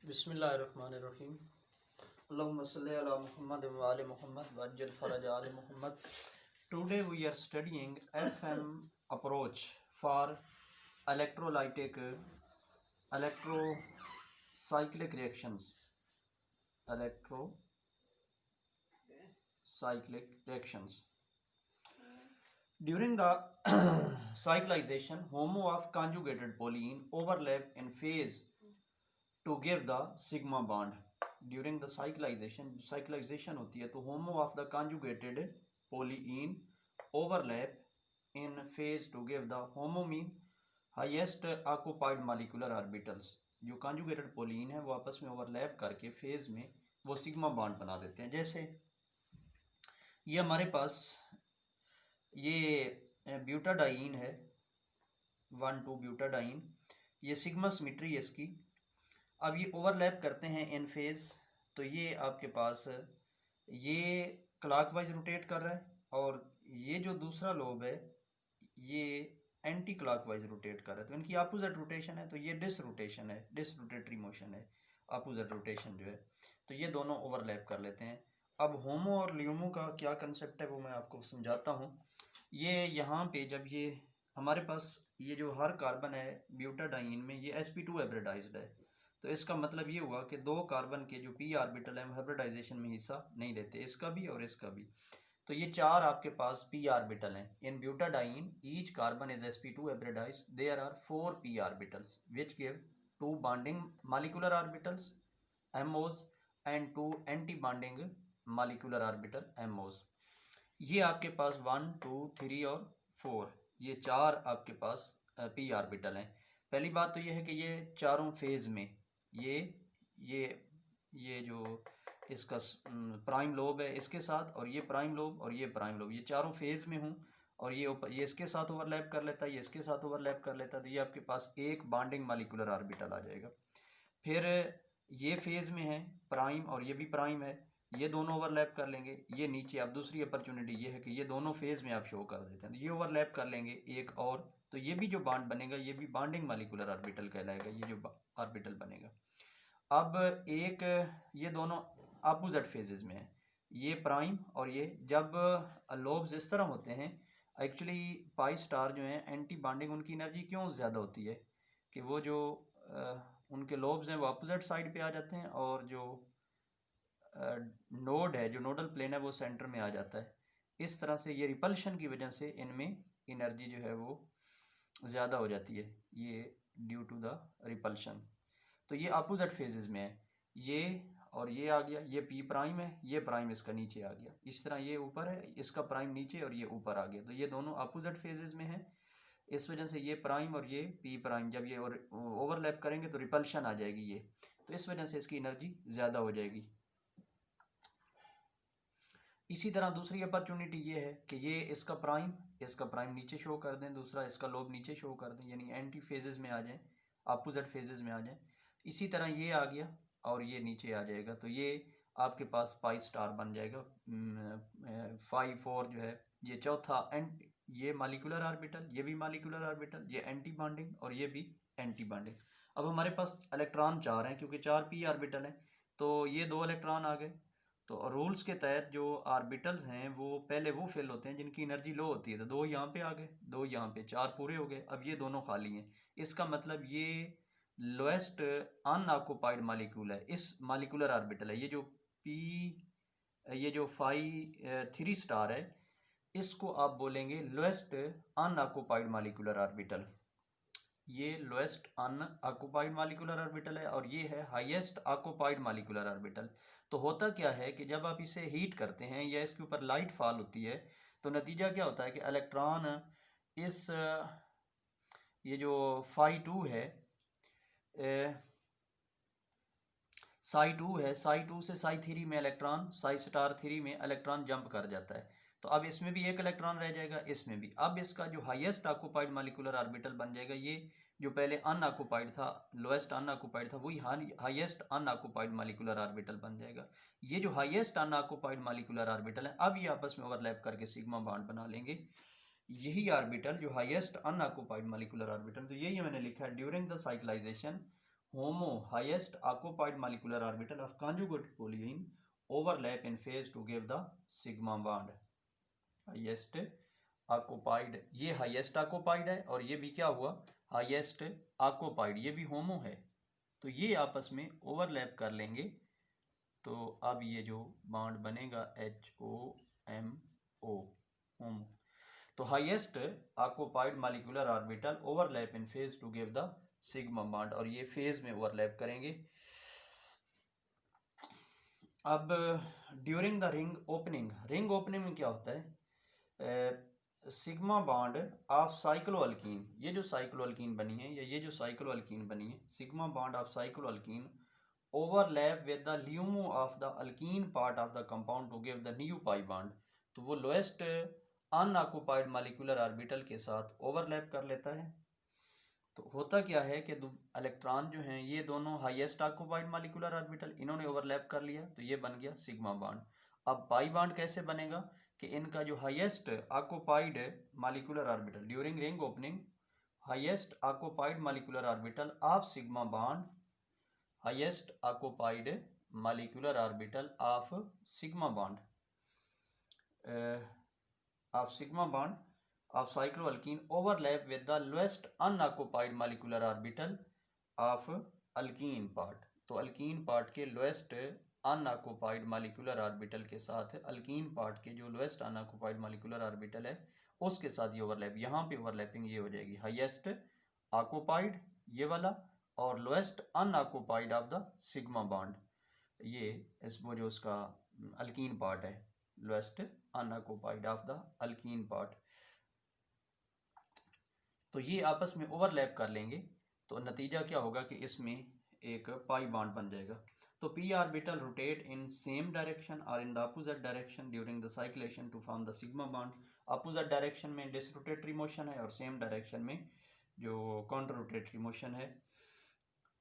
बिस्मिल्लाहिर्रहमानिर्रहीम। अल्लाहुम्मा सल्ली अला मुहम्मद व आले मुहम्मद वअज्जल फरज आले Muhammad. Today we are studying FM approach for electrolytic electrocyclic reactions. Electrocyclic reactions. During the cyclization, homo of conjugated polyene overlap in phase to give the sigma bond. During the cyclization होती है तो homo of the conjugated polyene overlap in phase to give the homo mean highest occupied molecular orbitals. जो conjugated polyene है वो आपस में overlap करके phase में वो sigma bond बना देते हैं। जैसे ये हमारे पास ये ब्यूटाडाइन है 1,2 ब्यूटाडाइन, ये सिग्मा सिमेट्री है इसकी। अब ये ओवरलैप करते हैं इन फेज, तो ये आपके पास ये क्लॉकवाइज रोटेट कर रहा है और ये जो दूसरा लोब है ये एंटी क्लॉकवाइज रोटेट कर रहा है, तो इनकी अपोजिट रोटेशन है, तो ये डिस रोटेशन है, डिस रोटेटरी मोशन है, अपोजिट रोटेशन जो है, तो ये दोनों ओवरलैप कर लेते हैं। अब होमो और ल्यूमो का क्या कंसेप्ट है वो मैं आपको समझाता हूँ। ये यहाँ पे जब ये हमारे पास ये जो हर कार्बन है ब्यूटाडाइन में ये sp2 हाइब्रिडाइज्ड है, तो इसका मतलब ये हुआ कि दो कार्बन के जो p ऑर्बिटल हैं हाइब्रिडाइजेशन में हिस्सा नहीं लेते, इसका भी और इसका भी। तो ये चार आपके पास p ऑर्बिटल हैं in butadiene, each carbon is sp2 hybridised, there are 4 p orbitals which give 2 bonding molecular orbitals MOs and 2 anti bonding molecular orbital MOs। ये आपके पास 1, 2, 3 और 4, ये चार आपके पास p ऑर्बिटल हैं। पहली बात तो ये है कि ये चारों फेज में ये जो इसका प्राइम लोब है इसके साथ, और ये प्राइम लोब और ये प्राइम लोब, ये चारों फेज में हूँ, और ये इसके साथ ओवरलैप कर लेता है, ये इसके साथ ओवरलैप कर लेता है, तो ये आपके पास एक बॉन्डिंग मॉलिक्यूलर ऑर्बिटल आ जाएगा। फिर ये फेज में है प्राइम और ये भी प्राइम है, ये दोनों ओवरलैप कर लेंगे। ये नीचे अब दूसरी अपॉर्चुनिटी ये है कि ये दोनों फेज में आप शो कर देते हैं, तो ये ओवरलैप कर लेंगे एक और, तो ये भी जो बॉन्ड बनेगा ये भी बॉन्डिंग मॉलिक्यूलर ऑर्बिटल कहलाएगा, ये जो ऑर्बिटल बनेगा। अब एक ये दोनों अपोजिट फेजेस में है, ये प्राइम और ये, जब लोब्स इस तरह होते हैं, एक्चुअली पाई स्टार जो है एंटी बॉन्डिंग उनकी एनर्जी क्यों ज़्यादा होती है कि वो जो उनके लोब्स हैं वो अपोजिट साइड पे आ जाते हैं, और जो नोड है, जो नोडल प्लेन है वो सेंटर में आ जाता है। इस तरह से ये रिपल्शन की वजह से इनमें एनर्जी जो है वो ज़्यादा हो जाती है, ये ड्यू टू द रिपल्शन। तो ये अपोजिट फेजेस में है, ये और ये आ गया, ये p प्राइम है, ये प्राइम इसका नीचे आ गया, इस तरह ये ऊपर है, इसका प्राइम नीचे और ये ऊपर आ गया, तो ये दोनों अपोजिट फेजेस में है। इस वजह से ये प्राइम और ये p प्राइम जब ये ओवरलैप करेंगे तो रिपल्शन आ जाएगी ये, तो इस वजह से इसकी एनर्जी ज़्यादा हो जाएगी। इसी तरह दूसरी अपॉर्चुनिटी ये है कि ये इसका प्राइम नीचे शो कर दें, दूसरा इसका लोब नीचे शो कर दें, यानी एंटी फेजेस में आ जाएं, अपोजिट फेजेस में आ जाएं। इसी तरह ये आ गया और ये नीचे आ जाएगा, तो ये आपके पास पाई स्टार बन जाएगा 5, 4 जो है, ये चौथा एंड ये मॉलिक्यूलर ऑर्बिटल, ये भी मॉलिक्यूलर ऑर्बिटल, ये एंटी बॉन्डिंग और ये भी एंटी बॉन्डिंग। अब हमारे पास इलेक्ट्रॉन 4 हैं क्योंकि 4 p ऑर्बिटल हैं, तो ये 2 इलेक्ट्रॉन आ गए। तो रूल्स के तहत जो ऑर्बिटल्स हैं वो पहले वो फिल होते हैं जिनकी एनर्जी लो होती है, तो 2 यहाँ पे आ गए, 2 यहाँ पे, 4 पूरे हो गए। अब ये दोनों खाली हैं, इसका मतलब ये लोएस्ट अनऑक्युपाइड मॉलिक्यूल है, इस मॉलिक्यूलर ऑर्बिटल है, ये जो ये जो 3 स्टार है इसको आप बोलेंगे लोएस्ट अनऑक्युपाइड मॉलिक्यूलर ऑर्बिटल, ये लोएस्ट अनऑक्युपाइड मॉलिक्यूलर ऑर्बिटल है, और ये है हाईएस्ट ऑक्युपाइड मॉलिक्यूलर ऑर्बिटल। तो होता क्या है कि जब आप इसे हीट करते हैं या इसके ऊपर लाइट फॉल होती है तो नतीजा क्या होता है कि इलेक्ट्रॉन इस ये जो phi2 है, psi2 से psi3 में इलेक्ट्रॉन, psi स्टार 3 में इलेक्ट्रॉन जंप कर जाता है, तो अब इसमें भी एक इलेक्ट्रॉन रह जाएगा, इसमें भी। अब इसका जो हाईएस्ट ऑक्युपाइड मॉलिक्यूलर ऑर्बिटल बन जाएगा, ये जो पहले अनऑक्युपाइड था, लोएस्ट अनऑक्युपाइड था, वही हाईएस्ट अनऑक्युपाइड मॉलिक्यूलर ऑर्बिटल बन जाएगा। ये जो हाईएस्ट अनऑक्युपाइड मॉलिक्यूलर ऑर्बिटल है अब ये आपस में ओवरलैप करके सिग्मा बॉन्ड बना लेंगे, यही ऑर्बिटल जो हाईएस्ट अनऑक्युपाइड मॉलिक्यूलर ऑर्बिटल, तो यही मैंने लिखा है during the cyclisation HOMO highest occupied molecular orbital of conjugated polyene overlap in phase to give the sigma bond. Highest occupied, ये हाईएस्ट ऑक्युपाइड है और ये भी क्या हुआ हाईएस्ट ऑक्युपाइड, ये भी होमो है, तो ये आपस में ओवरलैप कर लेंगे। तो अब ये जो बॉन्ड बनेगा HOMO होमो, तो highest occupied molecular orbital overlap in phase two give the sigma bond, और ये फेज में ओवरलैप करेंगे। अब ड्यूरिंग द रिंग ओपनिंग में क्या होता है, सिग्मा बॉन्ड ऑफ साइक्लोअल्कीन, ये जो साइक्लोअल्कीन बनी है या ये जो साइक्लोअल्कीन बनी है, sigma bond of cycloalkene overlap with the LUMO of the alkene part of the compound to give the new pi bond, तो वो लोएस्ट अनऑक्युपाइड मॉलिक्यूलर ऑर्बिटल के साथ ओवरलैप कर लेता है। तो होता क्या है कि इलेक्ट्रॉन जो हैं ये दोनों हाईएस्ट ऑक्युपाइड मॉलिक्यूलर ऑर्बिटल इन्होंने ओवरलैप कर लिया, तो ये बन गया सिग्मा बॉन्ड। अब पाई बॉन्ड कैसे बनेगा कि इनका जो highest occupied molecular orbital during ring opening, highest occupied molecular orbital of sigma bond, highest occupied molecular orbital of sigma bond of cycloalkene overlap with the lowest unoccupied molecular orbital of alkene part, तो alkyne part के lowest unoccupied molecular orbital के साथ alkyne part के जो lowest unoccupied molecular orbital है उसके साथ ये ओवरलैप, यहाँ पे ओवरलैपिंग ये हो जाएगी हाईएस्ट ऑक्युपाइड ये वाला और lowest unoccupied of the sigma bond, ये इस वो जो उसका अल्कीन पार्ट है lowest unoccupied of the alkene part, तो ये आपस में ओवरलैप कर लेंगे। तो नतीजा क्या होगा कि इसमें एक पाई बॉन्ड बन जाएगा। तो p orbital rotate in same direction और in the opposite direction during the cyclisation to form the sigma bond. Opposite direction में डिसरोटेटरी मोशन है और सेम डायरेक्शन में जो काउंटर रोटेटरी मोशन है।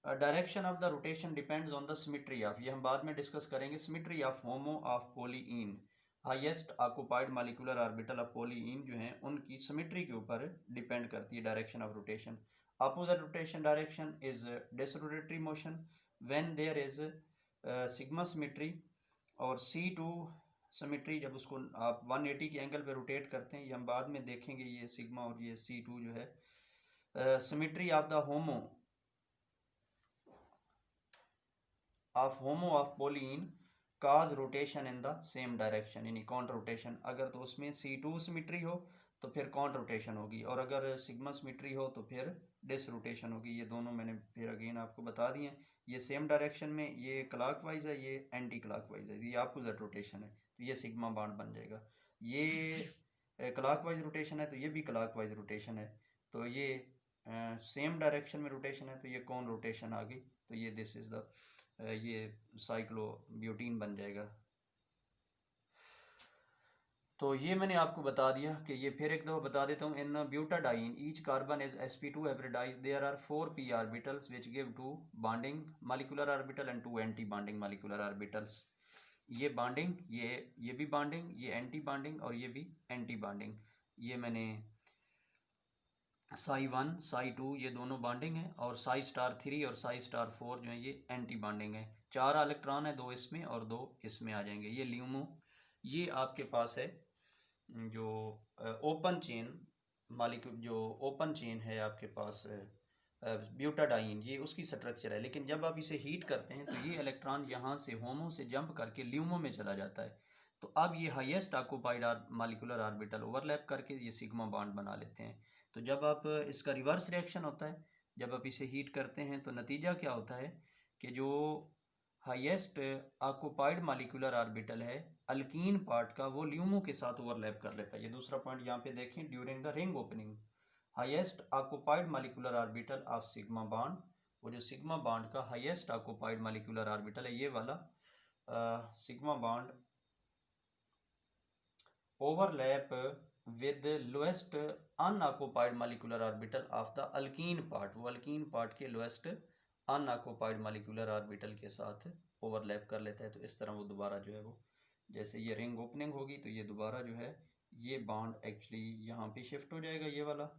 Direction of the rotation depends on the symmetry of, ये हम बाद में डिस्कस करेंगे, symmetry of HOMO of polyene, highest occupied molecular orbital of polyene जो हैं उनकी सिमेट्री के ऊपर डिपेंड करती है direction of rotation. Opposite rotation direction is disrotatory motion when there is sigma symmetry, और C2 सिमेट्री जब उसको आप 180 के एंगल पे रोटेट करते हैं, ये हम बाद में देखेंगे, ये सिग्मा और ये C2 जो है। Symmetry of the homo of pollen cause rotation in the same direction, यानी काउंटर रोटेशन, अगर तो उसमें C2 सिमेट्री हो तो फिर काउंटर रोटेशन होगी, और अगर सिग्मा सिमेट्री हो तो फिर डिस रोटेशन होगी। ये दोनों मैंने फिर अगेन आपको बता दिए, ये सेम डायरेक्शन में, ये क्लॉकवाइज है, ये एंटी क्लॉकवाइज है, ये अपोजिट रोटेशन है, तो ये सिग्मा बॉन्ड बन जाएगा। ये क्लॉकवाइज रोटेशन है तो ये भी क्लॉकवाइज रोटेशन है, तो ये सेम डायरेक्शन में रोटेशन है तो ये कौन रोटेशन आ गई, तो ये दिस इज द ये साइक्लोब्यूटीन बन जाएगा। तो ये मैंने आपको बता दिया कि ये फिर एक दफ़ा बता देता हूँ, in butadiene each carbon is sp2 hybridised, there are 4 p orbitals which give 2 bonding molecular orbital and 2 anti bonding molecular orbitals. ये बॉन्डिंग, ये भी बॉन्डिंग, ये एंटी बॉन्डिंग और ये भी एंटी बॉन्डिंग, ये मैंने psi1 psi2 ये दोनों बॉन्डिंग है, और psi*3 और psi*4 जो है ये एंटी बॉन्डिंग है। 4 इलेक्ट्रॉन है, 2 इसमें और 2 इसमें आ जाएंगे। ये ल्यूमो, ये आपके पास है जो ओपन चेन मॉलिक्यूल, जो ओपन चेन है आपके पास ब्यूटाडाइन, ये उसकी स्ट्रक्चर है, लेकिन जब आप इसे हीट करते हैं तो ये इलेक्ट्रॉन यहाँ से होमो से जंप करके ल्यूमो में चला जाता है, तो अब ये highest occupied molecular orbital overlap करके ये सिग्मा बॉन्ड बना लेते हैं। तो जब आप इसका रिवर्स रिएक्शन होता है, जब आप इसे हीट करते हैं तो नतीजा क्या होता है कि जो हाईएस्ट ऑक्युपाइड मॉलिक्यूलर ऑर्बिटल है अल्कीन पार्ट का, वो ल्यूमो के साथ ओवरलैप कर लेता है। ये दूसरा पॉइंट यहाँ पे देखें, during the ring opening highest occupied molecular orbital of sigma bond, वो जो सिग्मा बॉन्ड का हाईएस्ट ऑक्युपाइड मॉलिक्यूलर ऑर्बिटल है ये वाला sigma bond overlap with lowest unoccupied molecular orbital of the alkene part, वो अल्कीन पार्ट के lowest unoccupied molecular orbital के साथ ओवरलैप कर लेता है। तो इस तरह वो दोबारा जो है वो, जैसे ये रिंग ओपनिंग होगी तो ये दोबारा जो है ये बॉन्ड एक्चुअली यहाँ पे शिफ्ट हो जाएगा, ये वाला,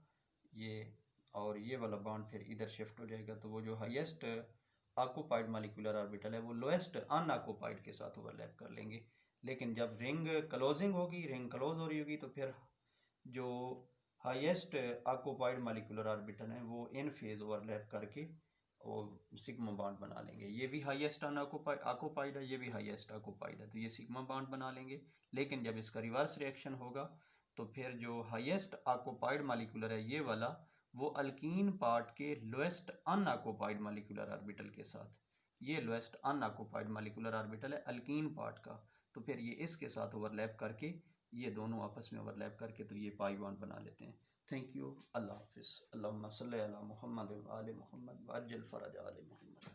ये और ये वाला बॉन्ड फिर इधर शिफ्ट हो जाएगा, तो वो जो हाईएस्ट ऑक्यूपाइड मॉलिक्यूलर ऑर्बिटल है वो लोएस्ट अनऑक्यूपाइड के साथ ओवरलैप कर लेंगे। लेकिन जब रिंग क्लोजिंग होगी, रिंग क्लोज हो रही होगी, तो फिर जो हाईएस्ट ऑक्यूपाइड मॉलिक्यूलर ऑर्बिटल है वो इन फेज ओवरलैप करके वो सिग्मा बॉन्ड बना लेंगे। ये भी हाईएस्ट ऑक्यूपाइड है, ये भी हाईएस्ट ऑक्यूपाइड है, तो ये सिग्मा बॉन्ड बना लेंगे। लेकिन जब इसका रिवर्स रिएक्शन होगा तो फिर जो हाईएस्ट ऑक्यूपाइड मॉलिक्यूलर है ये वाला, वो अल्कीन पार्ट के लोएस्ट अनऑक्यूपाइड मॉलिक्यूलर ऑर्बिटल के साथ, ये लोएस्ट अनऑक्यूपाइड मॉलिक्यूलर ऑर्बिटल है अल्कीन पार्ट का, तो फिर ये इसके साथ ओवरलैप करके, ये दोनों आपस में ओवरलैप करके तो ये पाई बॉन्ड बना लेते हैं। Thank you. अल्लाह हाफिज़। अल्लाहुम्मा सल्ली अला मुहम्मद व आले मुहम्मद व अज्जिल फ़रज आले मुहम्मद।